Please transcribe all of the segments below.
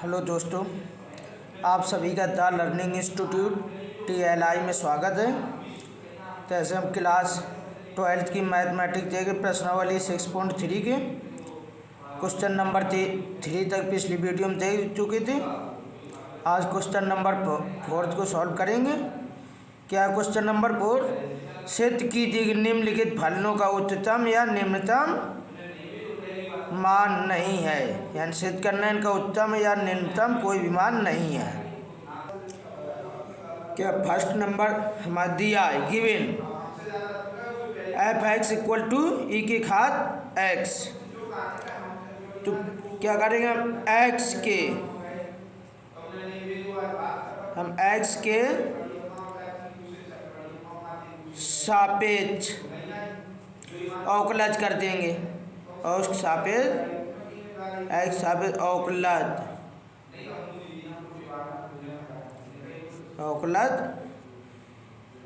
Hello दोस्तों, आप सभी का द लर्निंग इंस्टीट्यूट TLI में स्वागत है। जैसे हम क्लास 12th की मैथमेटिक्स देखे प्रश्नावली 6.3 के क्वेश्चन नंबर 3 तक पिछली वीडियो में देख चुके थे। आज क्वेश्चन नंबर 4 को सॉल्व करेंगे। क्या क्वेश्चन नंबर 4? सिद्ध कीजिए निम्नलिखित फलनों का उच्चतम या निम्नतम मान नहीं है, यानी सिद्ध करना इनका उच्चतम या निम्नतम कोई भी मान नहीं है। क्या फर्स्ट नंबर हमारा दिया है गिवन f(x) इक्वल टू ई की घात x। तो क्या करेंगे हम x के सापेक्ष अवकलज कर देंगे और उसके सापेक्ष x सापेक्ष अवकलज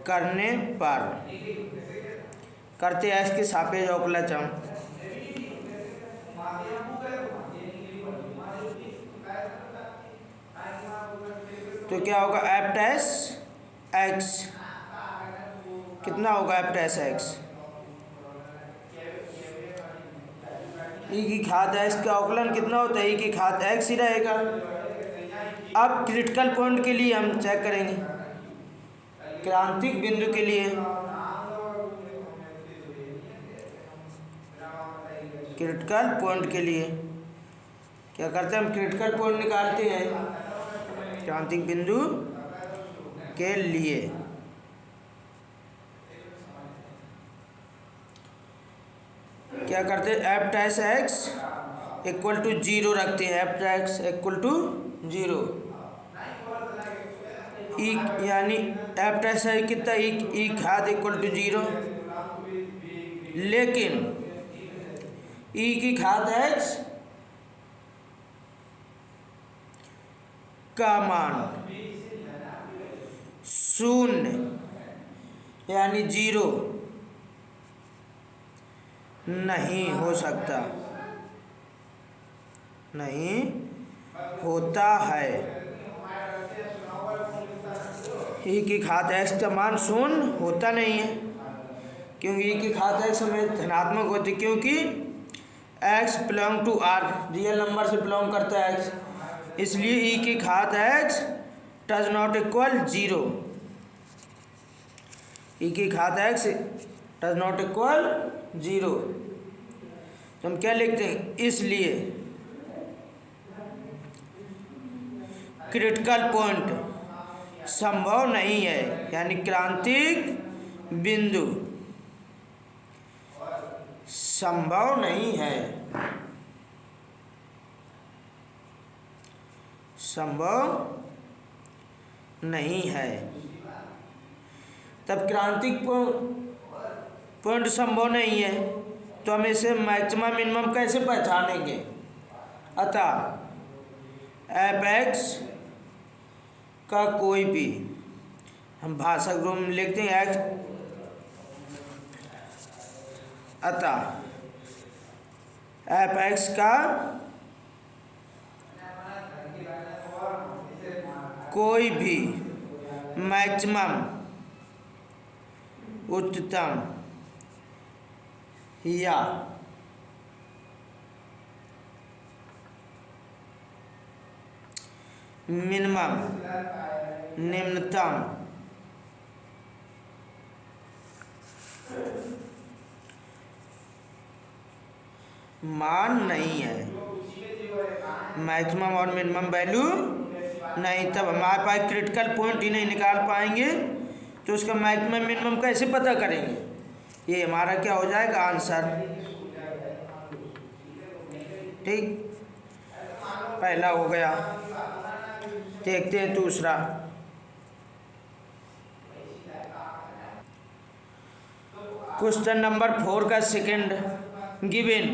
करने पर करते x के सापेक्ष अवकलज हम तो क्या होगा f डैश x कितना होगा f डैश x ई की घात x का अवकलन कितना होता है, ई की घात x ही रहेगा। अब क्रिटिकल पॉइंट के लिए हम चेक करेंगे, क्रांतिक बिंदु के लिए क्रिटिकल पॉइंट के लिए क्या करते हैं, हम क्रिटिकल पॉइंट निकालते हैं क्रांतिक बिंदु के लिए। क्या करते हैं f dash x equal to 0 रखते हैं, f dash equal to 0 e यानी f डैश x कितना ई घात इक्वल टू 0, लेकिन ई की घात x का मान 0 यानी 0 नहीं हो सकता, नहीं होता है। ई की घात x का मान 0 होता नहीं है, क्योंकि ई की घात x हमें धनात्मक होती, क्योंकि x belong to r, real number से बिलोंग करता है x, इसलिए ई की घात x does not equal 0। E की घात x डज नॉट इक्वल 0। तो हम क्या लिखते हैं, इसलिए क्रिटिकल पॉइंट संभव नहीं है, यानी क्रांतिक बिंदु संभव नहीं है, संभव नहीं है। तब क्रांतिक पॉइंट संभव नहीं है तो हम इसे मैक्सिमम मिनिमम कैसे पहचानेंगे। अतः f(x) का कोई भी, हम भाषा रूप में लिखते हैं x, अतः f(x) का कोई भी मैक्सिमम उच्चतम या मिनिमम निम्नतम मान नहीं है, मैक्सिमम और मिनिमम वैल्यू नहीं, तब हमारे पास क्रिटिकल पॉइंट ही नहीं निकाल पाएंगे, तो उसका मैक्सिमम मिनिमम कैसे पता करेंगे। ये हमारा क्या हो जाएगा, आंसर। ठीक, पहला हो गया। देखते हैं दूसरा। क्वेश्चन नंबर 4 का सेकंड गिवन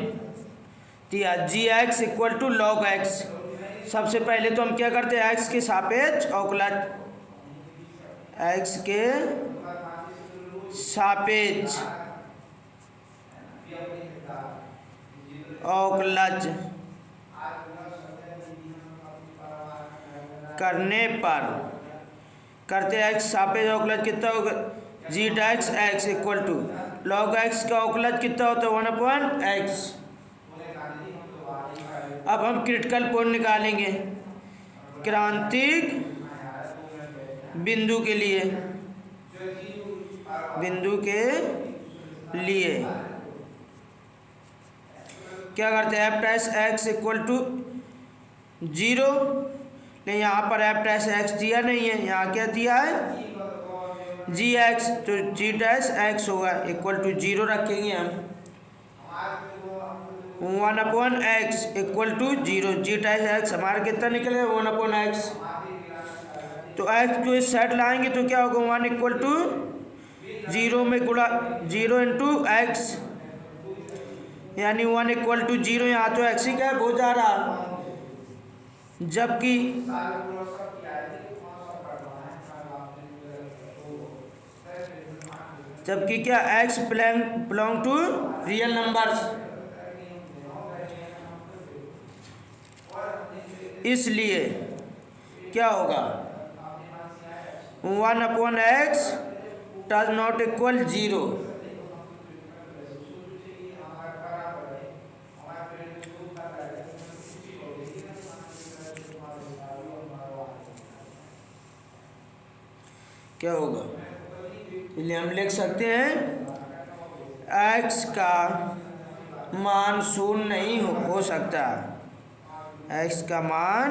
दिया g(x) equal to log x। सबसे पहले तो हम क्या करते हैं, x के सापेक्ष अवकलज, x के सापेक्ष अवकलज करने पर करते एक्स सापेक्ष अवकलज कितना होगा zeta x equal to log x का अवकलज कितना होता है 1/x। अब हम क्रिटिकल पॉइंट निकालेंगे क्रांतिक बिंदु के लिए क्या करते हैं f dash x equal to 0। नहीं, यहाँ पर एफ डैश एक्स दिया नहीं है, यहाँ क्या दिया है जी एक्स, तो जी डैश एक्स होगा इक्वल टू 0 रखेंगे हम 1/x equal to 0। G dash x हमारा कितना निकलेगा 1/x। तो एक्स को इस साइड लाएंगे तो क्या होगा 1 इक्वल टू 0 में गुणा 0 इंटू एक्स, यानी 1 इक्वल टू 0। यहाँ तो एक्स ही क्या हो जा रहा, जबकि क्या x belong to real numbers, इसलिए क्या होगा 1/x डज नॉट इक्वल 0। क्या होगा, इसलिए हम लिख सकते हैं x का मान शून्य नहीं हो सकता, x का मान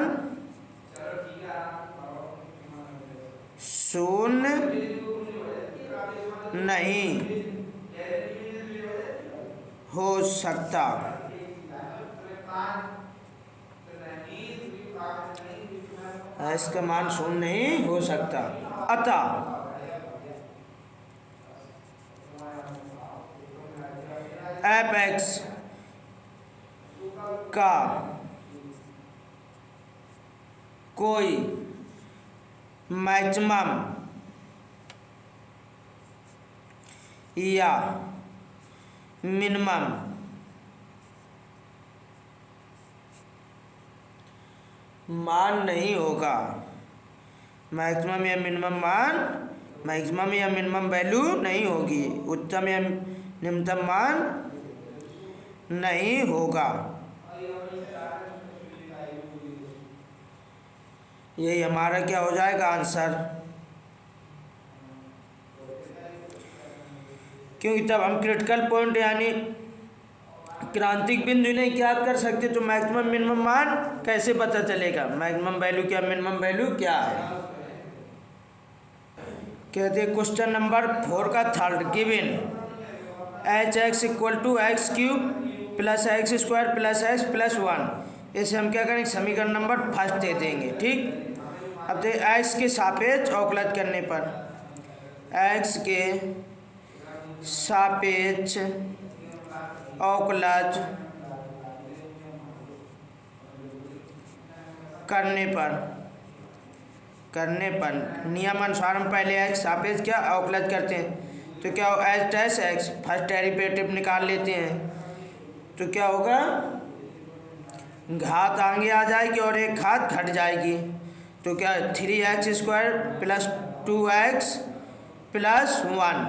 शून्य नहीं हो सकता। x का मान शून्य नहीं हो सकता। अतः एफ एक्स का कोई मैक्सिमम या मिनिमम मान नहीं होगा, मैक्सिमम या मिनिमम वैल्यू नहीं होगी, उच्चतम या निम्नतम मान नहीं होगा। यही हमारा क्या हो जाएगा आंसर, क्योंकि तब हम क्रिटिकल पॉइंट यानी क्रांतिक बिंदु नहीं ज्ञात कर सकते तो मैक्सिमम मिनिमम मान कैसे पता चलेगा, मैक्सिमम वैल्यू क्या मिनिमम वैल्यू क्या है। कहते हैं क्वेश्चन नंबर 4 का third given h x equal to x cube plus x square plus x plus 1। इसे हम क्या करेंगे समीकरण नंबर फर्स्ट दे देंगे। ठीक, अब देखिए एक्स के सापेक्ष अवकलज करने पर एक्स के सापेक्ष अवकलज करने पर नियम अनुसार हम पहले एक्स सापेक्ष क्या अवकलज करते हैं, तो क्या हो H dash x first derivative निकाल लेते हैं, तो क्या होगा घात आगे आ जाएगी और एक घात घट जाएगी, तो क्या 3x square plus 2x plus 1,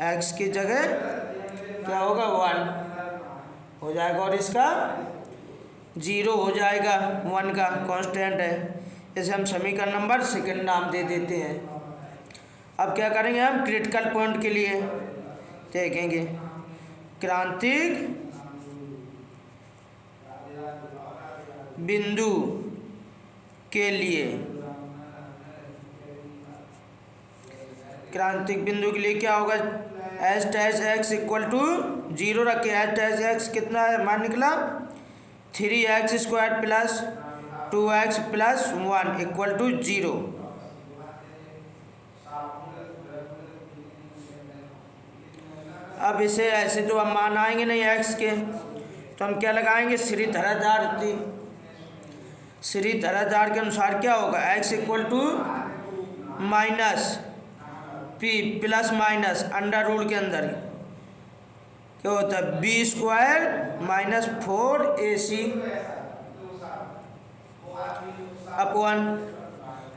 x की जगह क्या होगा 1 हो जाएगा और इसका 0 हो जाएगा, 1 का कांस्टेंट है। इसे हम समीकरण नंबर सेकंड नाम दे देते हैं। अब क्या करेंगे हम क्रिटिकल पॉइंट के लिए देखेंगे क्रांतिक बिंदु के लिए, क्रांतिक बिंदु के लिए क्या होगा h dash x equal to 0 रखे, एच डैश एक्स कितना है मान निकला 3x square plus 2x plus 1 equal to 0। अब इसे ऐसे तो हम मान आएंगे नहीं x के, तो हम क्या लगाएंगे श्री धराधार के अनुसार क्या होगा x equal to minus p plus minus under root के अंदर क्या होता है b square minus 4ac। Upon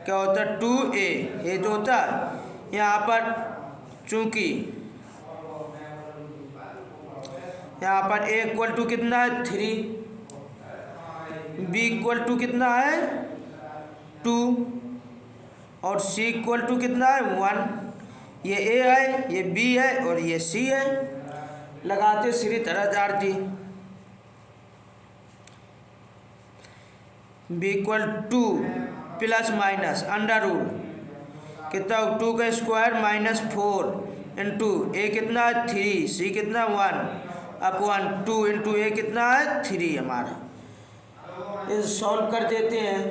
क्या होता है 2a, ये जो होता है यहाँ पर, चूँकि यहाँ पर a इक्वल टू कितना है 3, b इक्वल टू कितना है 2 और c इक्वल टू कितना है 1। ये a है, ये b है और ये c है। लगाते सीधी तरह जाती, b equal to plus minus under root कितना 2 का स्क्वायर माइनस 4 इंटू ए कितना है 3, सी कितना 1 अपॉन 2 इंटू ए कितना है 3 हमारा। इसे सॉल्व कर देते हैं।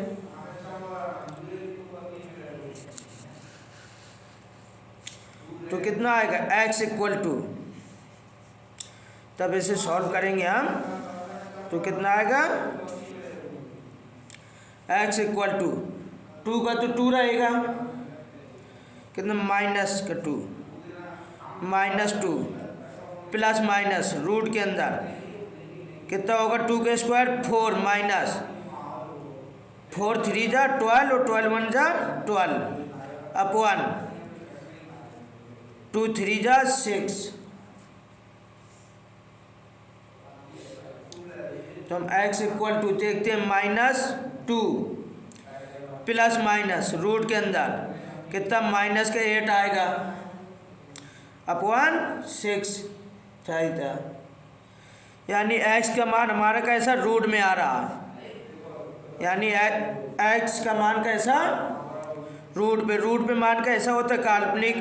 तो कितना आएगा x इक्वल टू, तब इसे सॉल्व करेंगे हम तो कितना आएगा x इक्वल टू 2 का तो 2 रहेगा, कितना माइनस का 2 माइनस 2 प्लस माइनस रूट के अंदर कितना होगा 2 का स्क्वायर 4 माइनस 4 3 जा 12 और 12 1 जा 12 अपॉन 2 3 जा 6। तो हम x इक्वल टू देखते हैं -2 प्लस माइनस रूट के अंदर कितना माइनस का 8 आएगा अपॉन 6 सही था। यानी x का मान हमारा कैसा रूट में आ रहा है, यानी x का मान कैसा रूट पे मान कैसा होता है काल्पनिक,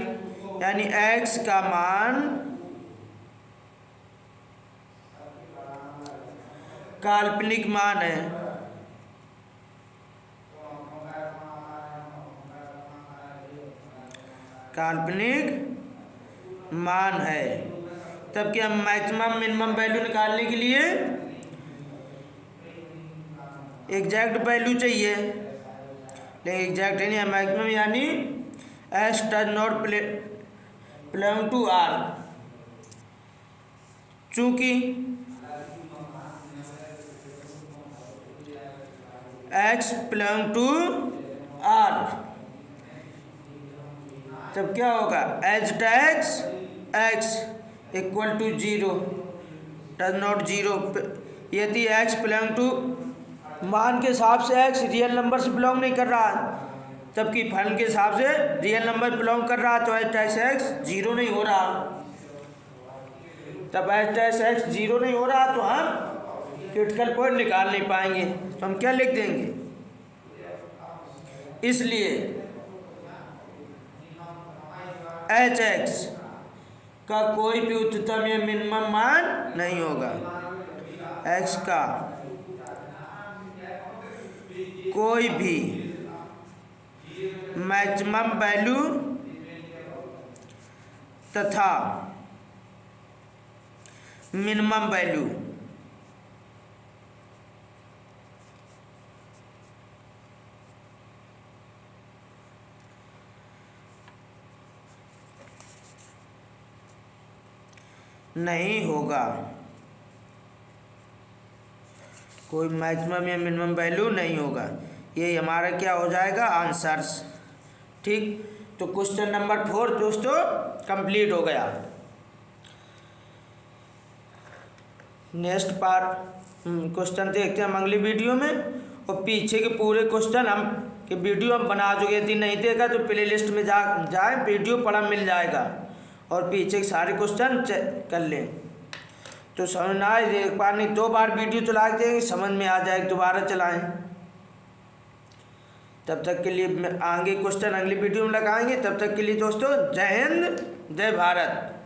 यानी x का मान काल्पनिक मान है। काल्पनिक मान है। तब क्या मैक्सिमम मिनिमम वैल्यू निकालने के लिए एग्जैक्ट वैल्यू चाहिए, लेकिन एग्जैक्ट नहीं है मैक्सिमम, यानी x does not belong to r, चूँकि x बिलोंग टू r, तब क्या होगा h dash x equal to 0 does not 0। यदि x बिलोंग टू मान के हिसाब से x रियल नंबर से बिलोंग नहीं कर रहा, तबकि फलन के हिसाब से रियल नंबर बिलोंग कर रहा, तो एच टैक्स x 0 नहीं हो रहा। तब एच टैक्स x 0 नहीं हो रहा तो हम क्रिटिकल पॉइंट निकाल नहीं पाएंगे। तो हम क्या लिख देंगे, इसलिए एच एक्स का कोई भी उच्चतम या मिनिमम मान नहीं होगा, x का कोई भी मैक्सिमम वैल्यू तथा मिनिमम वैल्यू नहीं होगा, कोई मैक्सिमम या मिनिमम वैल्यू नहीं होगा। ये हमारा क्या हो जाएगा आंसर्स। ठीक, तो क्वेश्चन नंबर 4 दोस्तों कंप्लीट हो गया। नेक्स्ट पार्ट क्वेश्चन देखते हैं हम अगली वीडियो में, और पीछे के पूरे क्वेश्चन हम के वीडियो हम बना चुके। यदि नहीं देखा तो प्ले लिस्ट में जाए वीडियो पढ़ा मिल जाएगा, और पीछे के सारे क्वेश्चन चेक कर लें। तो समझ ना आए एक बार नहीं 2 बार वीडियो चला देंगे, समझ में आ जाए दोबारा चलाएं। तब तक के लिए आगे क्वेश्चन अगली वीडियो में लगाएंगे। तब तक के लिए दोस्तों जय हिंद जय भारत।